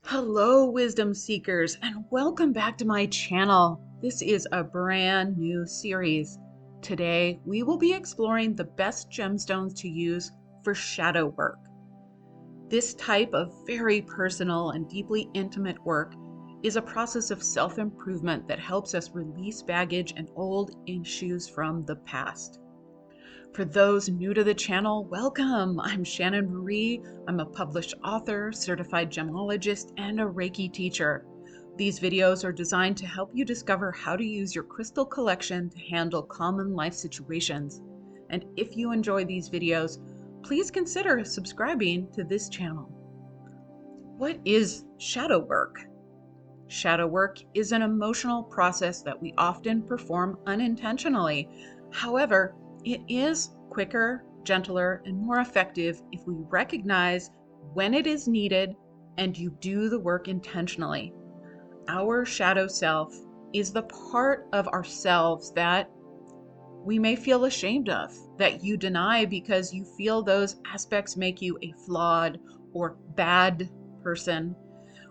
Hello, wisdom seekers, and welcome back to my channel. This is a brand new series. Today, we will be exploring the best gemstones to use for shadow work. This type of very personal and deeply intimate work is a process of self-improvement that helps us release baggage and old issues from the past. For those new to the channel, welcome. I'm Shannon Marie. I'm a published author, certified gemologist, and a Reiki teacher. These videos are designed to help you discover how to use your crystal collection to handle common life situations. And if you enjoy these videos, please consider subscribing to this channel. What is shadow work? Shadow work is an emotional process that we often perform unintentionally. However, it is quicker, gentler, and more effective if we recognize when it is needed and you do the work intentionally. Our shadow self is the part of ourselves that we may feel ashamed of, that you deny because you feel those aspects make you a flawed or bad person.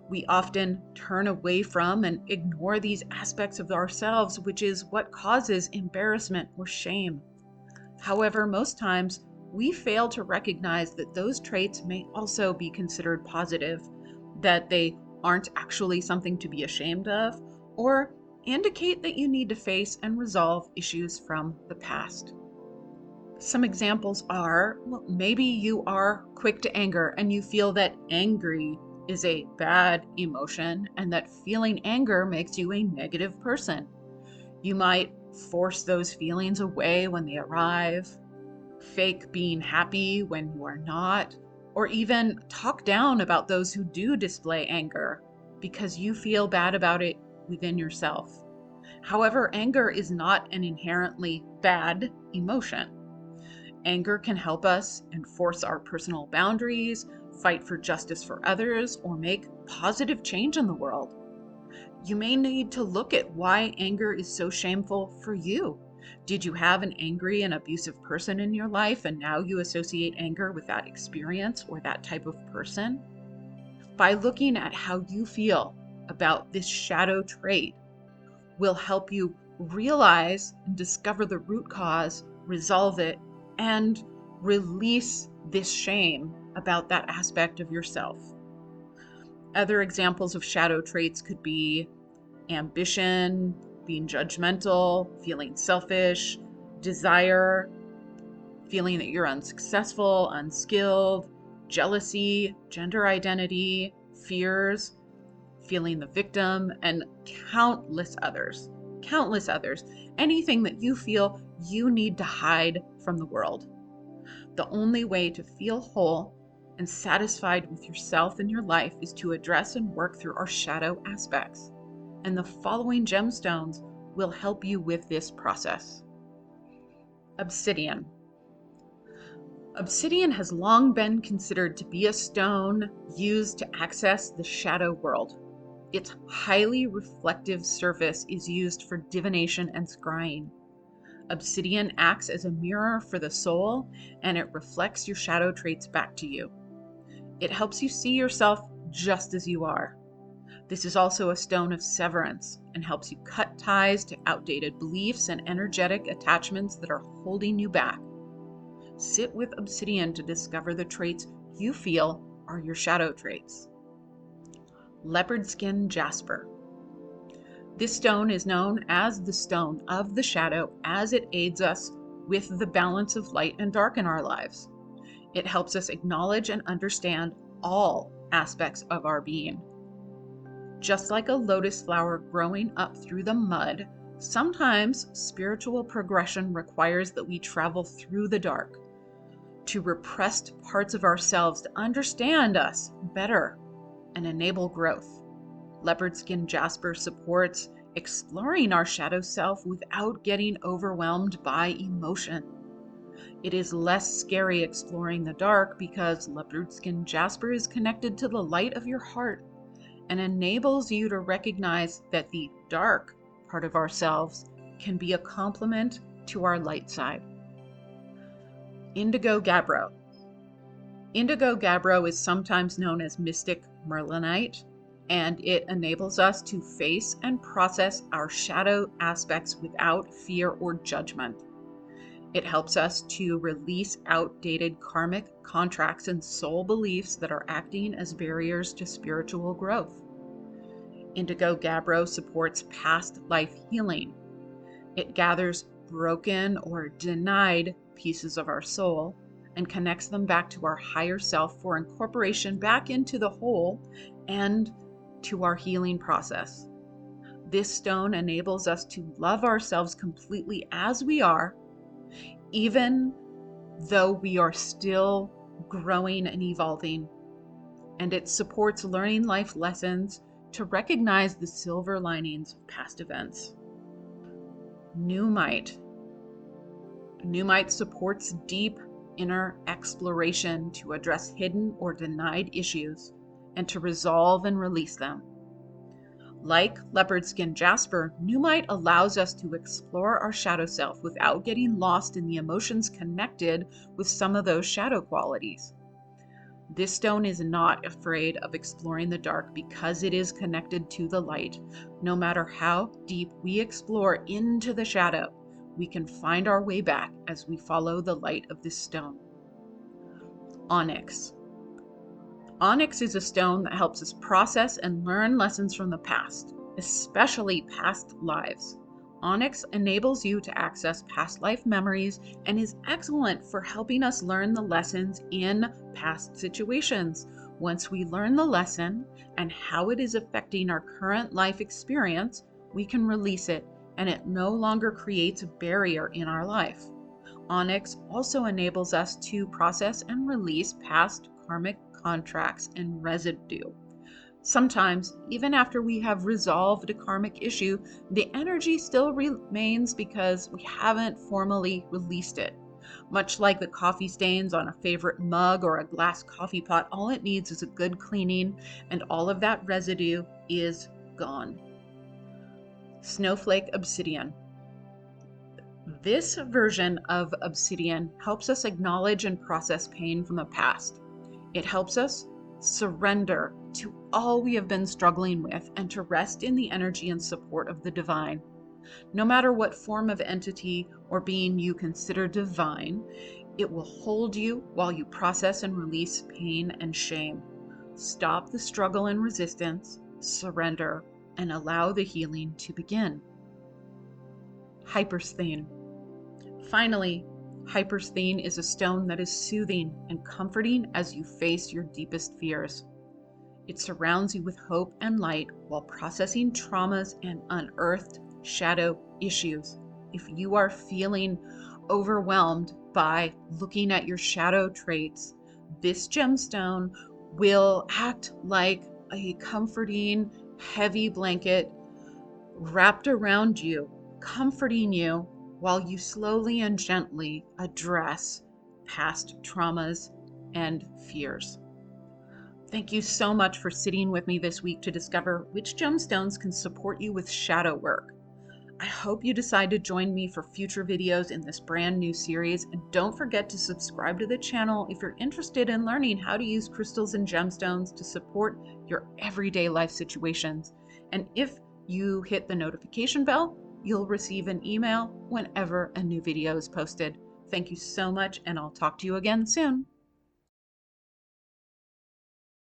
We often turn away from and ignore these aspects of ourselves, which is what causes embarrassment or shame. However, most times we fail to recognize that those traits may also be considered positive, that they aren't actually something to be ashamed of, or indicate that you need to face and resolve issues from the past. Some examples are, well, maybe you are quick to anger and you feel that angry is a bad emotion and that feeling anger makes you a negative person. You might force those feelings away when they arrive, fake being happy when you are not, or even talk down about those who do display anger because you feel bad about it within yourself. However, anger is not an inherently bad emotion. Anger can help us enforce our personal boundaries, fight for justice for others, or make positive change in the world. You may need to look at why anger is so shameful for you. Did you have an angry and abusive person in your life and now you associate anger with that experience or that type of person? By looking at how you feel about this shadow trait will help you realize and discover the root cause, resolve it, and release this shame about that aspect of yourself. Other examples of shadow traits could be ambition, being judgmental, feeling selfish, desire, feeling that you're unsuccessful, unskilled, jealousy, gender identity, fears, feeling the victim, and countless others. Countless others. Anything that you feel you need to hide from the world. The only way to feel whole and satisfied with yourself and your life is to address and work through our shadow aspects. And the following gemstones will help you with this process. Obsidian. Obsidian has long been considered to be a stone used to access the shadow world. Its highly reflective surface is used for divination and scrying. Obsidian acts as a mirror for the soul, and it reflects your shadow traits back to you. It helps you see yourself just as you are. This is also a stone of severance and helps you cut ties to outdated beliefs and energetic attachments that are holding you back. Sit with obsidian to discover the traits you feel are your shadow traits. Leopardskin Jasper. This stone is known as the stone of the shadow as it aids us with the balance of light and dark in our lives. It helps us acknowledge and understand all aspects of our being. Just like a lotus flower growing up through the mud, sometimes spiritual progression requires that we travel through the dark to repressed parts of ourselves to understand us better and enable growth. Leopardskin Jasper supports exploring our shadow self without getting overwhelmed by emotion. It is less scary exploring the dark because Leopardskin Jasper is connected to the light of your heart and enables you to recognize that the dark part of ourselves can be a complement to our light side. Indigo Gabbro. Indigo Gabbro is sometimes known as mystic merlinite and it enables us to face and process our shadow aspects without fear or judgment. It helps us to release outdated karmic contracts and soul beliefs that are acting as barriers to spiritual growth. Indigo Gabbro supports past life healing. It gathers broken or denied pieces of our soul and connects them back to our higher self for incorporation back into the whole and to our healing process. This stone enables us to love ourselves completely as we are, even though we are still growing and evolving. And it supports learning life lessons to recognize the silver linings of past events. Nuummite. Nuummite supports deep inner exploration to address hidden or denied issues and to resolve and release them. Like Leopardskin Jasper, Nuummite allows us to explore our shadow self without getting lost in the emotions connected with some of those shadow qualities. This stone is not afraid of exploring the dark because it is connected to the light. No matter how deep we explore into the shadow, we can find our way back as we follow the light of this stone. Onyx. Onyx is a stone that helps us process and learn lessons from the past, especially past lives. Onyx enables you to access past life memories and is excellent for helping us learn the lessons in past situations. Once we learn the lesson and how it is affecting our current life experience, we can release it and it no longer creates a barrier in our life. Onyx also enables us to process and release past karmic contracts and residue. Sometimes, even after we have resolved a karmic issue, the energy still remains because we haven't formally released it. Much like the coffee stains on a favorite mug or a glass coffee pot, all it needs is a good cleaning, and all of that residue is gone. Snowflake Obsidian. This version of obsidian helps us acknowledge and process pain from the past. It helps us surrender to all we have been struggling with and to rest in the energy and support of the divine. No matter what form of entity or being you consider divine, it will hold you while you process and release pain and shame. Stop the struggle and resistance, surrender, and allow the healing to begin. Hypersthene. Finally, Hypersthene is a stone that is soothing and comforting as you face your deepest fears. It surrounds you with hope and light while processing traumas and unearthed shadow issues. If you are feeling overwhelmed by looking at your shadow traits, this gemstone will act like a comforting, heavy blanket wrapped around you, comforting you while you slowly and gently address past traumas and fears. Thank you so much for sitting with me this week to discover which gemstones can support you with shadow work. I hope you decide to join me for future videos in this brand new series, and don't forget to subscribe to the channel if you're interested in learning how to use crystals and gemstones to support your everyday life situations. And if you hit the notification bell, you'll receive an email whenever a new video is posted. Thank you so much, and I'll talk to you again soon.